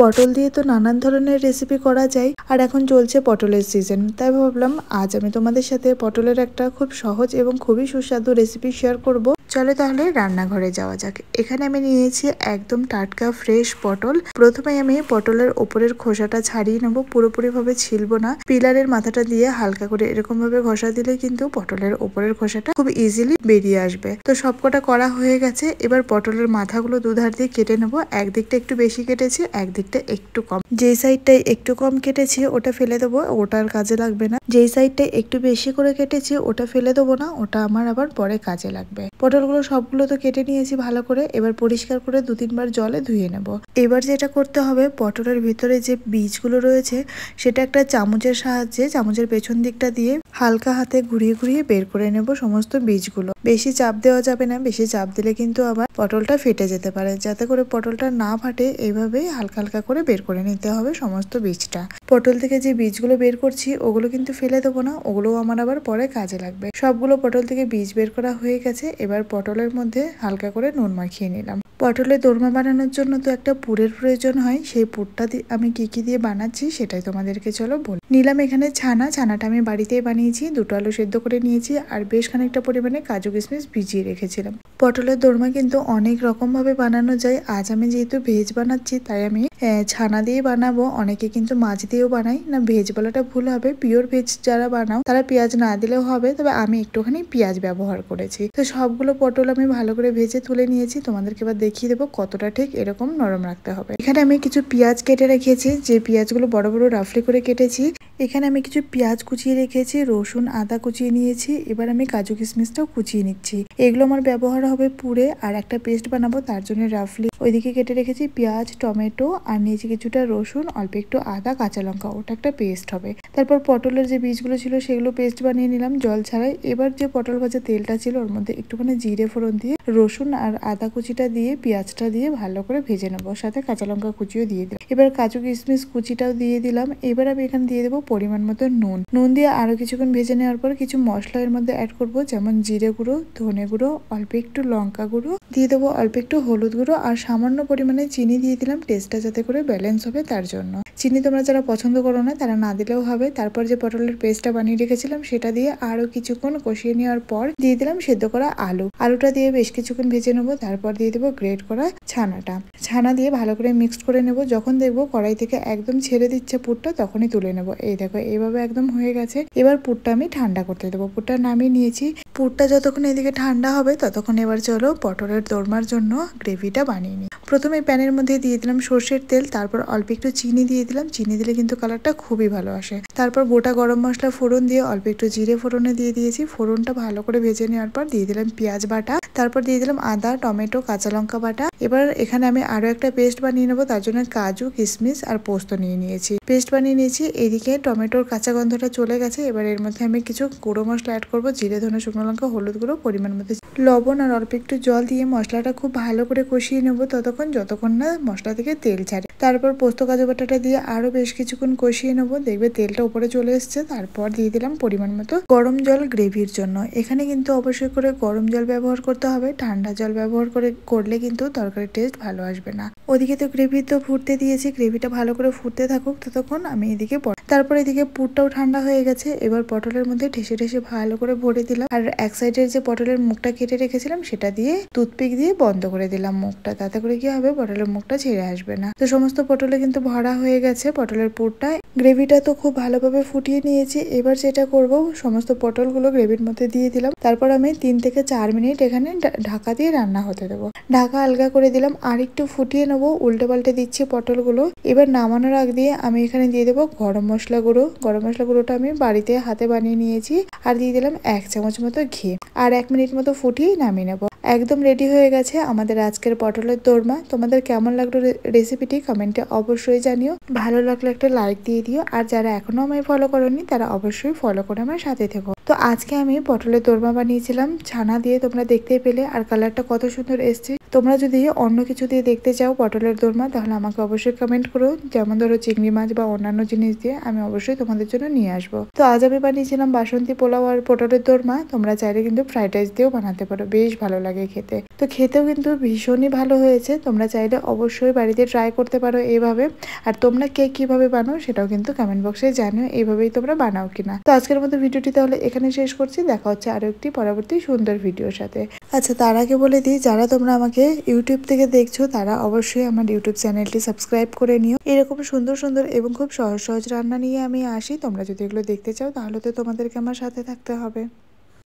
পটল দিয়ে তো নানান ধরনের রেসিপি করা যায়, আর এখন চলছে পটলের সিজন, তাই ভাবলাম আজ আমি তোমাদের সাথে পটলের একটা খুব সহজ এবং খুবই সুস্বাদু রেসিপি শেয়ার করব। চলো তাহলে রান্নাঘরে যাওয়া যাক। এখানে আমি নিয়েছি একদম টাটকা ফ্রেশ পটল। প্রথমে আমি পটলের ওপরের খোসাটা ছাড়িয়ে নেব, পুরোপুরি ভাবে ছিলবো না। পিলারের মাথাটা দিয়ে হালকা করে এরকম ভাবে ঘষা দিলে কিন্তু পটলের ওপরের খোসাটা খুব ইজিলি বেরিয়ে আসবে। তো সবকটা করা হয়ে গেছে। এবার পটলের মাথাগুলো দুধার দিয়ে কেটে নেবো। একদিকটা একটু বেশি কেটেছি, একদিকটা একটু কম। যে সাইডটাই একটু কম কেটেছি ওটা ফেলে দেবো, ওটার কাজে লাগবে না। যেই সাইডটাই একটু বেশি করে কেটেছি ওটা ফেলে দেবো না, ওটা আমার আবার পরে কাজে লাগবে। পটলগুলো সবগুলো তো কেটে নিয়েছি ভালো করে। এবার পরিষ্কার করে 2-3 বার জলে ধুয়ে নেব। এবার যেটা করতে হবে, পটলের ভিতরে যে বীজগুলো রয়েছে সেটা একটা চামচের সাহায্যে চামচের পেছন দিকটা দিয়ে হালকা হাতে ঘুরিয়ে ঘুরিয়ে বের করে নেব সমস্ত বীজগুলো। বেশি চাপ দেওয়া যাবে না, বেশি চাপ দিলে কিন্তু আবার পটলটা ফেটে যেতে পারে। যাতে করে পটলটা না ফাটে এইভাবেই হালকা হালকা করে বের করে নিতে হবে সমস্ত বীজটা। পটল থেকে যে বীজগুলো বের করছি ওগুলো কিন্তু ফেলে দেবো না, ওগুলোও আমার আবার পরে কাজে লাগবে। সবগুলো পটল থেকে বীজ বের করা হয়ে গেছে। এবার পটলের মধ্যে হালকা করে নুন মাখিয়ে নিলাম। পটলের দোরমা বানানোর জন্য তো একটা পুরের প্রয়োজন হয়, সেই পুরটা আমি কি দিয়ে বানাচ্ছি সেটাই তোমাদেরকে চলো বল নিলাম। এখানে ছানাটা আমি বাড়িতেই বানিয়েছি। 2টো আলু সেদ্ধ করে নিয়েছি আর বেশ খানিকটা পরিমাণে কাজু কিশমিশ ভিজিয়ে রেখেছিলাম। পটলের দোরমা কিন্তু অনেক রকম ভাবে বানানো যায়। আজ আমি যেহেতু ভেজ বানাচ্ছি তাই আমি ছানা দিয়ে বানাবো। অনেকে কিন্তু মাছ দিয়েও বানাই না, ভেজ বলাটা ভুল হবে। পিওর ভেজ যারা বানাও তারা পেঁয়াজ না দিলেও হবে, তবে আমি একটুখানি পেঁয়াজ ব্যবহার করেছি। তো সবগুলো পটল আমি ভালো করে ভেজে তুলে নিয়েছি। তোমাদেরকে এবার দেখিয়ে দেবো কতটা ঠিক এরকম নরম রাখতে হবে। এখানে আমি কিছু পেঁয়াজ কেটে রেখেছি, যে পেঁয়াজগুলো বড় বড় রাফলি করে কেটেছি। এখানে আমি কিছু পেঁয়াজ কুচিয়ে রেখেছি, রসুন আদা কুচিয়ে নিয়েছি। এবার আমি কাজু কিশমিশটাও কুচিয়ে নিচ্ছি। এগুলো আমার ব্যবহার হবে পুরে, আর একটা পেস্ট বানাবো তার জন্য রাফলি ওইদিকে কেটে রেখেছি পেঁয়াজ টমেটো, আর নিয়েছি কিছুটা রসুন, অল্প একটু আদা কাঁচা লঙ্কা, ওটা একটা পেস্ট হবে। তারপর পটলের যে বীজগুলো ছিল সেগুলো পেস্ট বানিয়ে নিলাম জল ছাড়াই। এবার যে পটল ভাজা তেলটা ছিল ওর মধ্যে একটুখানি জিরে ফোড়ন দিয়ে রসুন আর আদা কুচিটা দিয়ে পেঁয়াজটা দিয়ে ভালো করে ভেজে নেবো, সাথে কাঁচা লঙ্কা কুচিও দিয়ে দিলাম। এবার কাজু কিশমিশ কুচিটাও দিয়ে দিলাম। এবার আমি এখানে দিয়ে দেবো পরিমাণ মতো নুন দিয়ে আরো কিছুক্ষণ ভেজে নেওয়ার পর কিছু মশলা এর মধ্যে অ্যাড করবো, যেমন জিরে গুঁড়ো, ধনে গুঁড়ো, অল্প একটু লঙ্কা গুঁড়ো দিয়ে দেবো, অল্প একটু হলুদ গুঁড়ো আর সামান্য পরিমাণে চিনি দিয়ে দিলাম, টেস্টটা যাতে করে ব্যালেন্স হবে তার জন্য। চিনি তোমরা যারা পছন্দ করো না তারা না দিলেও হবে। তারপর যে পটলের পেস্টটা বানিয়ে রেখেছিলাম সেটা দিয়ে আরো কিছুক্ষণ কষিয়ে নেওয়ার পর দিয়ে দিলাম সেদ্ধ করা আলুটা দিয়ে বেশ কিছুক্ষণ ভেজে নেবো। তারপর দিয়ে দেবো গ্রেট করা ছানা দিয়ে ভালো করে মিক্সড করে নেবো। যখন দেখবো কড়াই থেকে একদম ছেড়ে দিচ্ছে পুরটা তখনই তুলে নেবো। এই দেখো এইভাবে একদম হয়ে গেছে। এবার পুরটা আমি ঠান্ডা করতে দেবো। পুরটা নামিয়ে নিয়েছি। পুরটা যতক্ষণ এদিকে ঠান্ডা হবে ততক্ষণ এবার চলো পটলের দোরমার জন্য গ্রেভিটা বানিয়ে নিই। প্রথমে প্যানের মধ্যে দিয়ে দিলাম সর্ষের তেল, তারপর অল্প একটু চিনি দিয়ে দিলাম। চিনি দিলে কিন্তু কালারটা খুবই ভালো আসে। তারপর গোটা গরম মশলা ফোড়ন দিয়ে অল্প একটু জিরে ফোড়নে দিয়ে দিয়েছি। ফোড়নটা ভালো করে ভেজে নেওয়ার পর দিয়ে দিলাম পেঁয়াজ বাটা, তারপর দিয়ে দিলাম আদা টমেটো কাঁচা লঙ্কা বাটা। এবার এখানে আমি আরো একটা পেস্ট বানিয়ে নেবো, তার জন্য কাজু কিশমিশ আর পোস্ত নিয়ে নিয়েছি, পেস্ট বানিয়ে নিয়েছি। এদিকে টমেটোর কাঁচা গন্ধটা চলে গেছে। এবার এর মধ্যে আমি কিছু গুঁড়ো মশলা অ্যাড করবো, জিরে ধনে শুকনো লঙ্কা হলুদ গুঁড়ো, পরিমাণ মতো লবণ আর অল্প একটু জল দিয়ে মশলাটা খুব ভালো করে কষিয়ে নেবো যতক্ষণ না মশলা থেকে তেল ছাড়ে। তারপর পোস্ত কাজু বাটাটা দিয়ে আরো বেশ কিছুক্ষণ কষিয়ে নেবো। দেখবে তেলটা উপরে চলে এসছে। তারপর দিয়ে দিলাম পরিমাণ মতো গরম জল গ্রেভির জন্য। এখানে কিন্তু অবশ্যই করে গরম জল ব্যবহার করতে হবে, ঠান্ডা জল ব্যবহার করলে কিন্তু তরকারির টেস্ট ভালো আসবে না। ওদিকে তো গ্রেভি তো ফুটতে দিয়েছি, গ্রেভিটা ভালো করে ফুটতে থাকুক ততক্ষণ আমি এদিকে তারপর এদিকে পুরটাও ঠান্ডা হয়ে গেছে। এবার পটলের মধ্যে ঠেসে ঠেসে ভালো করে ভরে দিলাম, আর এক সাইডের যে পটলের মুখটা কেটে রেখেছিলাম সেটা দিয়ে টুথপিক দিয়ে বন্ধ করে দিলাম মুখটা। তাতে করে কি হবে, পটলের মুখটা ছেড়ে আসবে না। তো সমস্ত পটলে কিন্তু ভরা হয়ে গেছে পটলের পুরটা। গ্রেভিটা তো খুব ভালোভাবে ফুটিয়ে নিয়েছি। এবার যেটা করব, সমস্ত পটলগুলো গ্রেভির মধ্যে দিয়ে দিলাম। তারপর আমি 3 থেকে 4 মিনিট এখানে ঢাকা দিয়ে রান্না হতে দেবো। ঢাকা আলগা করে দিলাম, আর একটু ফুটিয়ে নেবো। উল্টে পাল্টে দিচ্ছি পটলগুলো। এবার নামানোর আগ দিয়ে আমি এখানে দিয়ে দেবো গরম মশলা গুঁড়োটা আমি বাড়িতে হাতে বানিয়ে নিয়েছি, আর দিয়ে দিলাম 1 চামচ মতো ঘি, আর 1 মিনিট মতো ফুটিয়ে নামিয়ে নেবো। একদম রেডি হয়ে গেছে আমাদের আজকের পটলের দোরমা। তোমাদের কেমন লাগলো রেসিপিটি কমেন্টে অবশ্যই জানিও। ভালো লাগলে একটা লাইক দিয়ে দিও, আর যারা এখনো আমায় ফলো করোনি তারা অবশ্যই ফলো করে আমার সাথে থেকো। তো আজকে আমি পটলের দোরমা বানিয়েছিলাম ছানা দিয়ে, তোমরা দেখতেই পেলে, আর কালারটা কত সুন্দর এসছে। তোমরা যদি অন্য কিছু দিয়ে দেখতে চাও পটলের দোরমা, তাহলে আমাকে অবশ্যই কমেন্ট করো, যেমন ধরো চিংড়ি মাছ বা অন্যান্য জিনিস দিয়ে আমি অবশ্যই তোমাদের জন্য নিয়ে আসবো। তো আজ আমি বানিয়েছিলাম বাসন্তী পোলাও আর পটলের দোরমা। তোমরা চাইলে কিন্তু ফ্রাইড রাইস দিয়েও বানাতে পারো, বেশ ভালো লাগে খেতে। তো খেতেও কিন্তু ভীষণই ভালো হয়েছে। তোমরা চাইলে অবশ্যই বাড়িতে ট্রাই করতে পারো এইভাবে। আর তোমরা কে কিভাবে বানাও সেটাও কিন্তু কমেন্ট বক্সে জানিও, এইভাবেই তোমরা বানাও কিনা। তো আজকের মতো ভিডিওটি তাহলে এখানে শেষ করছি। দেখা হচ্ছে আরো একটি পরবর্তী সুন্দর ভিডিওর সাথে। আচ্ছা, তার আগে বলে দিই, যারা তোমরা আমাকে ইউটিউব থেকে দেখছো তারা অবশ্যই আমার ইউটিউব চ্যানেলটি সাবস্ক্রাইব করে নিও। এরকম সুন্দর সুন্দর এবং খুব সহজ সহজ রান্না নিয়ে আমি আসি। তোমরা যদি এগুলো দেখতে চাও তাহলে তো তোমাদেরকে আমার সাথে থাকতে হবে।